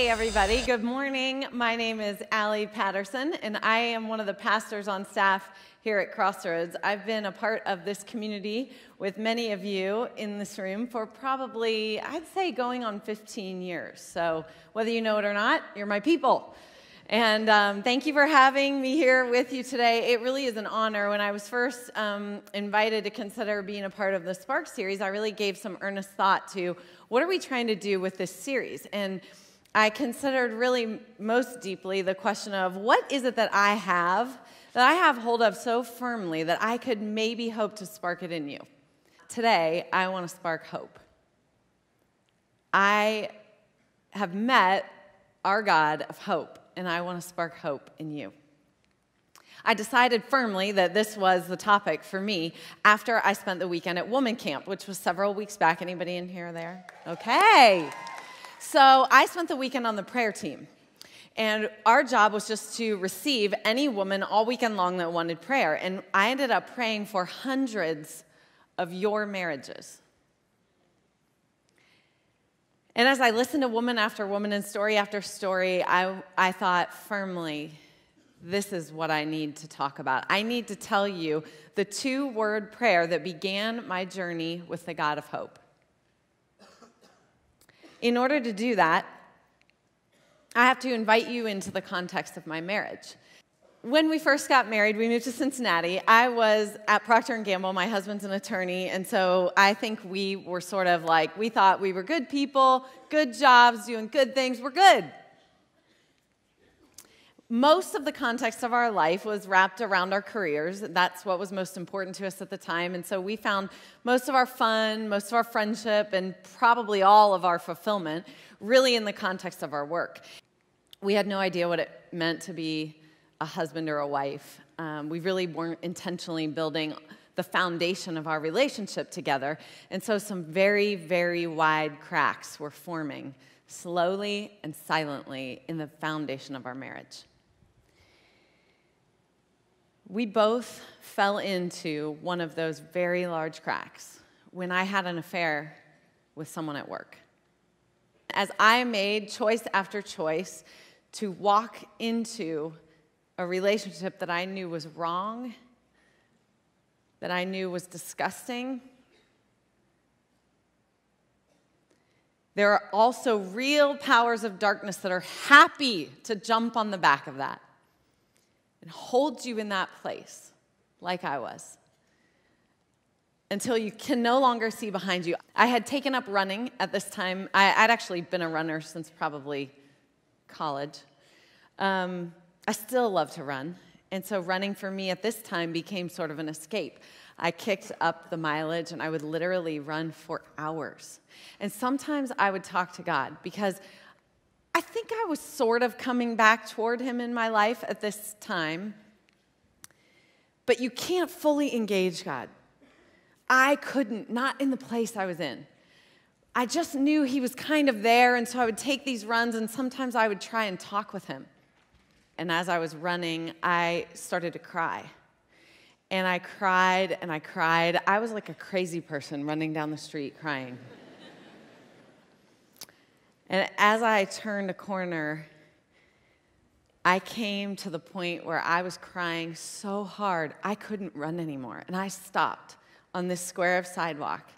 Hey everybody, good morning. My name is Alli Patterson and I am one of the pastors on staff here at Crossroads. I've been a part of this community with many of you in this room for probably, I'd say, going on 15 years. So whether you know it or not, you're my people. And thank you for having me here with you today. It really is an honor. When I was first invited to consider being a part of the Spark series, I really gave some earnest thought to what are we trying to do with this series? And I considered really most deeply the question of what is it that I have hold of so firmly that I could maybe hope to spark it in you. Today, I want to spark hope. I have met our God of hope, and I want to spark hope in you. I decided firmly that this was the topic for me after I spent the weekend at Woman Camp, which was several weeks back. Anybody in here or there? Okay. So I spent the weekend on the prayer team. And our job was just to receive any woman all weekend long that wanted prayer. And I ended up praying for hundreds of your marriages. And as I listened to woman after woman and story after story, I thought firmly, this is what I need to talk about. I need to tell you the two-word prayer that began my journey with the God of hope. In order to do that, I have to invite you into the context of my marriage. When we first got married, we moved to Cincinnati. I was at Procter & Gamble. My husband's an attorney, and so I think we were sort of like, we thought we were good people, good jobs, doing good things. We're good. Most of the context of our life was wrapped around our careers. That's what was most important to us at the time, and so we found most of our fun, most of our friendship, and probably all of our fulfillment really in the context of our work. We had no idea what it meant to be a husband or a wife. We really weren't intentionally building the foundation of our relationship together. And so some very, very wide cracks were forming slowly and silently in the foundation of our marriage. We both fell into one of those very large cracks when I had an affair with someone at work. As I made choice after choice to walk into a relationship that I knew was wrong, that I knew was disgusting, there are also real powers of darkness that are happy to jump on the back of that and hold you in that place like I was until you can no longer see behind you. I had taken up running at this time. I'd actually been a runner since probably college. I still love to run, and so running for me at this time became sort of an escape. I kicked up the mileage, and I would literally run for hours. And sometimes I would talk to God because I think I was sort of coming back toward Him in my life at this time, but you can't fully engage God. I couldn't, not in the place I was in. I just knew He was kind of there, and so I would take these runs, and sometimes I would try and talk with Him. And as I was running, I started to cry. And I cried, and I cried. I was like a crazy person running down the street crying. And as I turned a corner, I came to the point where I was crying so hard, I couldn't run anymore. And I stopped on this square of sidewalk.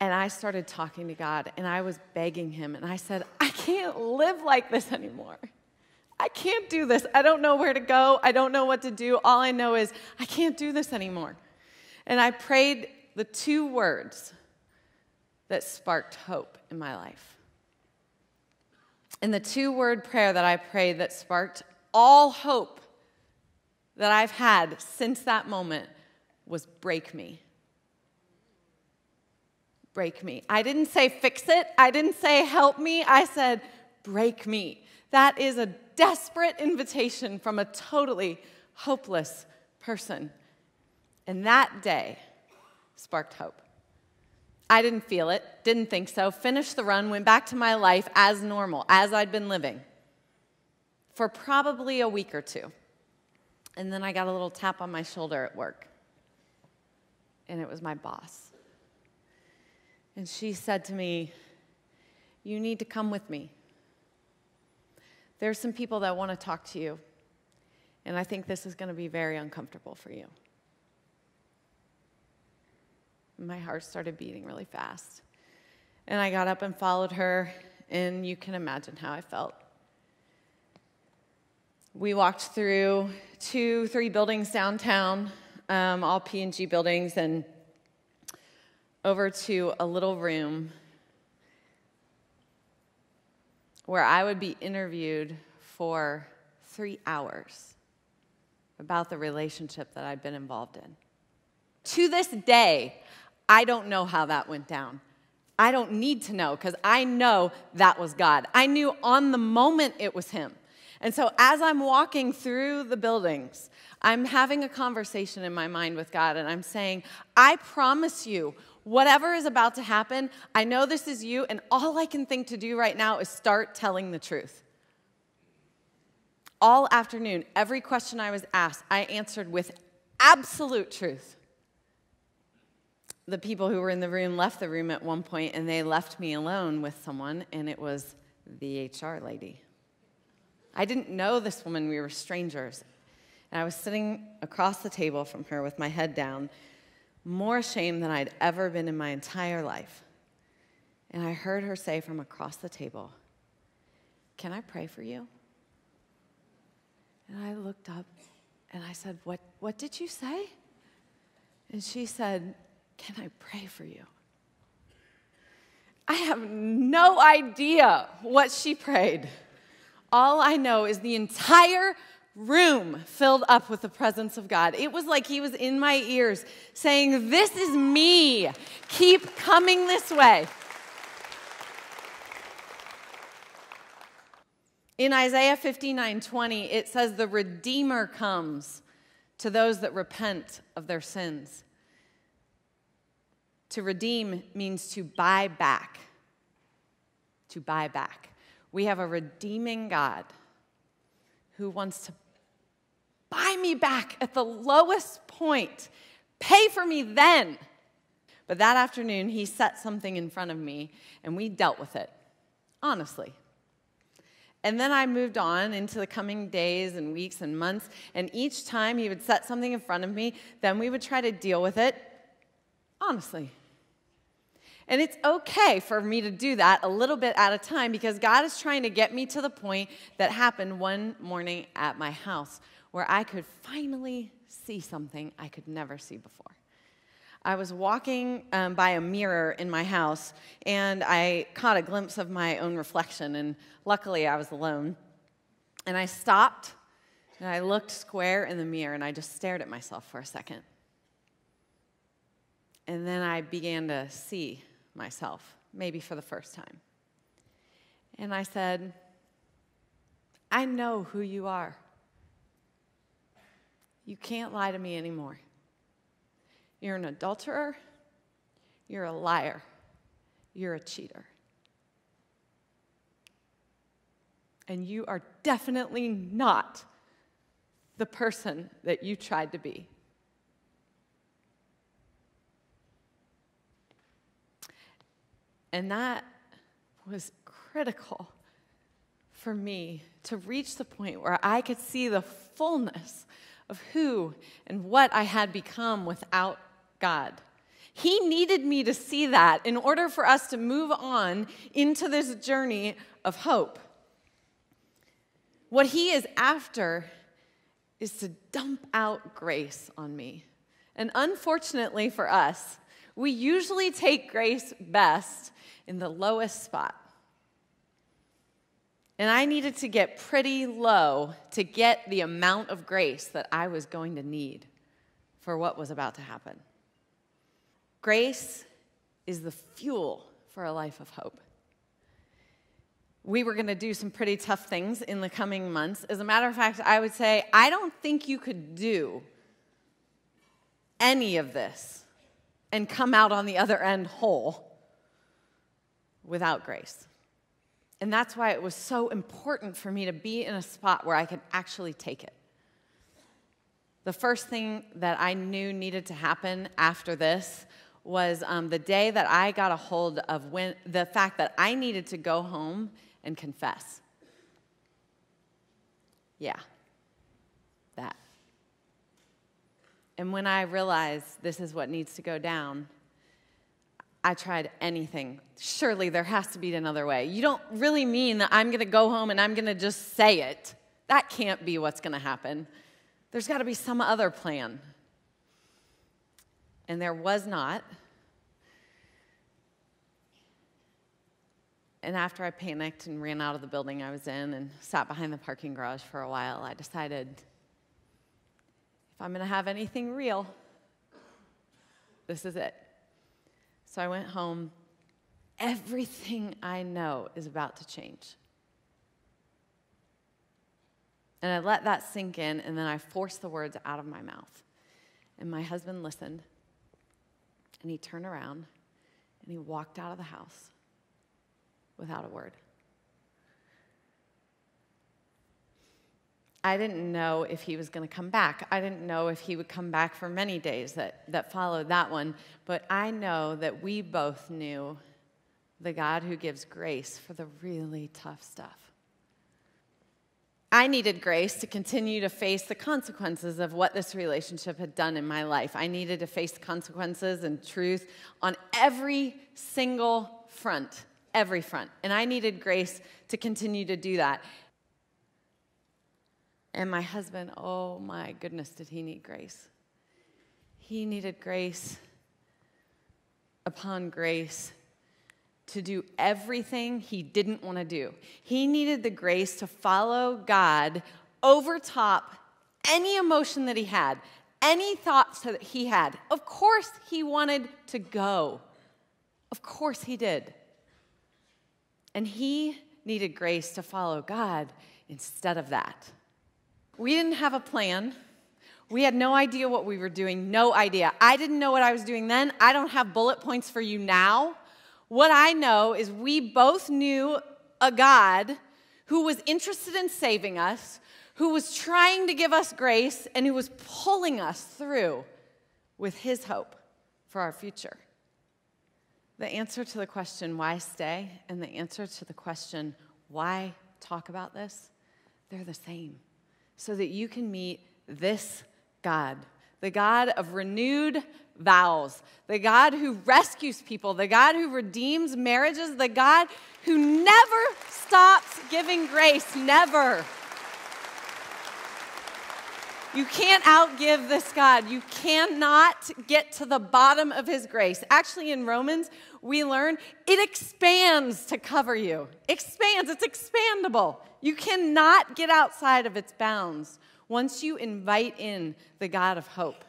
And I started talking to God, and I was begging Him. And I said, I can't live like this anymore. I can't do this. I don't know where to go. I don't know what to do. All I know is I can't do this anymore. And I prayed the two words that sparked hope in my life. And the two-word prayer that I prayed that sparked all hope that I've had since that moment was break me. Break me. I didn't say fix it. I didn't say help me. I said break me. That is a desperate invitation from a totally hopeless person. And that day sparked hope. I didn't feel it, didn't think so, finished the run, went back to my life as normal, as I'd been living for probably a week or two. And then I got a little tap on my shoulder at work. And it was my boss. And she said to me, you need to come with me. There's some people that want to talk to you, and I think this is going to be very uncomfortable for you. My heart started beating really fast. And I got up and followed her, and you can imagine how I felt. We walked through 2-3 buildings downtown, all P&G buildings, and over to a little room where I would be interviewed for 3 hours about the relationship that I'd been involved in. To this day, I don't know how that went down. I don't need to know, because I know that was God. I knew on the moment it was him. And so as I'm walking through the buildings, I'm having a conversation in my mind with God, and I'm saying, I promise you, whatever is about to happen, I know this is you, and all I can think to do right now is start telling the truth. All afternoon, every question I was asked, I answered with absolute truth. The people who were in the room left the room at one point, and they left me alone with someone, and it was the HR lady. I didn't know this woman. We were strangers. And I was sitting across the table from her with my head down, more ashamed than I'd ever been in my entire life. And I heard her say from across the table, "Can I pray for you?" And I looked up, and I said, What did you say? And she said, "Can I pray for you?" I have no idea what she prayed. All I know is the entire room filled up with the presence of God. It was like he was in my ears saying, "This is me. Keep coming this way." In Isaiah 59:20, it says, "The Redeemer comes to those that repent of their sins." To redeem means to buy back. To buy back. We have a redeeming God who wants to buy me back at the lowest point. Pay for me then. But that afternoon, he set something in front of me, and we dealt with it, honestly. And then I moved on into the coming days and weeks and months, and each time he would set something in front of me, then we would try to deal with it, honestly. And it's okay for me to do that a little bit at a time, because God is trying to get me to the point that happened one morning at my house where I could finally see something I could never see before. I was walking by a mirror in my house, and I caught a glimpse of my own reflection, and luckily I was alone. And I stopped, and I looked square in the mirror, and I just stared at myself for a second. And then I began to see myself, maybe for the first time. And I said, "I know who you are. You can't lie to me anymore. You're an adulterer. You're a liar. You're a cheater. And you are definitely not the person that you tried to be." And that was critical for me to reach the point where I could see the fullness of who and what I had become without God. He needed me to see that in order for us to move on into this journey of hope. What he is after is to dump out grace on me. And unfortunately for us, we usually take grace best in the lowest spot. And I needed to get pretty low to get the amount of grace that I was going to need for what was about to happen. Grace is the fuel for a life of hope. We were going to do some pretty tough things in the coming months. As a matter of fact, I would say, I don't think you could do any of this and come out on the other end whole without grace. And that's why it was so important for me to be in a spot where I could actually take it. The first thing that I knew needed to happen after this was the day that I got a hold of the fact that I needed to go home and confess. Yeah, that. And when I realized this is what needs to go down, I tried anything. Surely there has to be another way. You don't really mean that I'm going to go home and I'm going to just say it. That can't be what's going to happen. There's got to be some other plan. And there was not. And after I panicked and ran out of the building I was in and sat behind the parking garage for a while, I decided, if I'm going to have anything real, this is it. So I went home. Everything I know is about to change. And I let that sink in, and then I forced the words out of my mouth. And my husband listened, and he turned around, and he walked out of the house without a word. I didn't know if he was going to come back. I didn't know if he would come back for many days that followed that one. But I know that we both knew the God who gives grace for the really tough stuff. I needed grace to continue to face the consequences of what this relationship had done in my life. I needed to face the consequences and truth on every single front, every front. And I needed grace to continue to do that. And my husband, oh my goodness, did he need grace. He needed grace upon grace to do everything he didn't want to do. He needed the grace to follow God over top any emotion that he had, any thoughts that he had. Of course he wanted to go. Of course he did. And he needed grace to follow God instead of that. We didn't have a plan. We had no idea what we were doing, no idea. I didn't know what I was doing then. I don't have bullet points for you now. What I know is we both knew a God who was interested in saving us, who was trying to give us grace, and who was pulling us through with his hope for our future. The answer to the question, why stay, and the answer to the question, why talk about this, they're the same. So that you can meet this God, the God of renewed vows, the God who rescues people, the God who redeems marriages, the God who never stops giving grace, never. You can't outgive this God. You cannot get to the bottom of his grace. Actually, in Romans, we learn it expands to cover you. Expands, it's expandable. You cannot get outside of its bounds once you invite in the God of hope.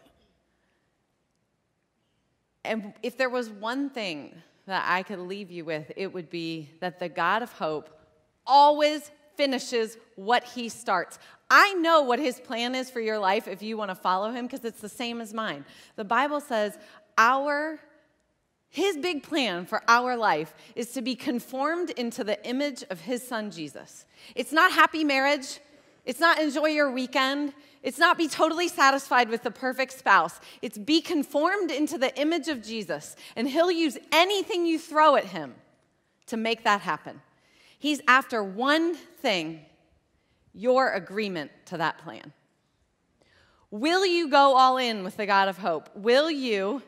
And if there was one thing that I could leave you with, it would be that the God of hope always finishes what he starts. I know what his plan is for your life if you want to follow him, because it's the same as mine. The Bible says his big plan for our life is to be conformed into the image of his son, Jesus. It's not happy marriage. It's not enjoy your weekend. It's not be totally satisfied with the perfect spouse. It's be conformed into the image of Jesus, and he'll use anything you throw at him to make that happen. He's after one thing, your agreement to that plan. Will you go all in with the God of hope? Will you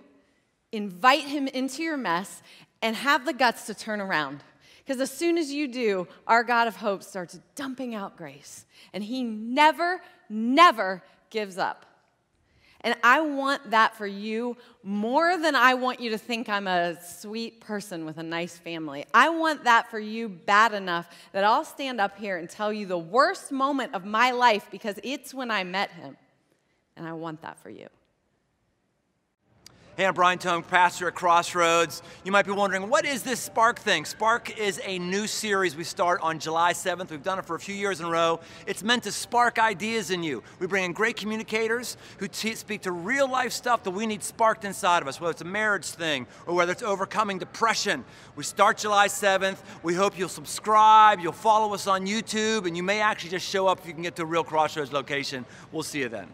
invite him into your mess and have the guts to turn around? Because as soon as you do, our God of hope starts dumping out grace. And he never, never gives up. And I want that for you more than I want you to think I'm a sweet person with a nice family. I want that for you bad enough that I'll stand up here and tell you the worst moment of my life because it's when I met him. And I want that for you. Hey, I'm Brian Tong, pastor at Crossroads. You might be wondering, what is this Spark thing? Spark is a new series we start on July 7th. We've done it for a few years in a row. It's meant to spark ideas in you. We bring in great communicators who speak to real life stuff that we need sparked inside of us, whether it's a marriage thing or whether it's overcoming depression. We start July 7th. We hope you'll subscribe, you'll follow us on YouTube, and you may actually just show up if you can get to a real Crossroads location. We'll see you then.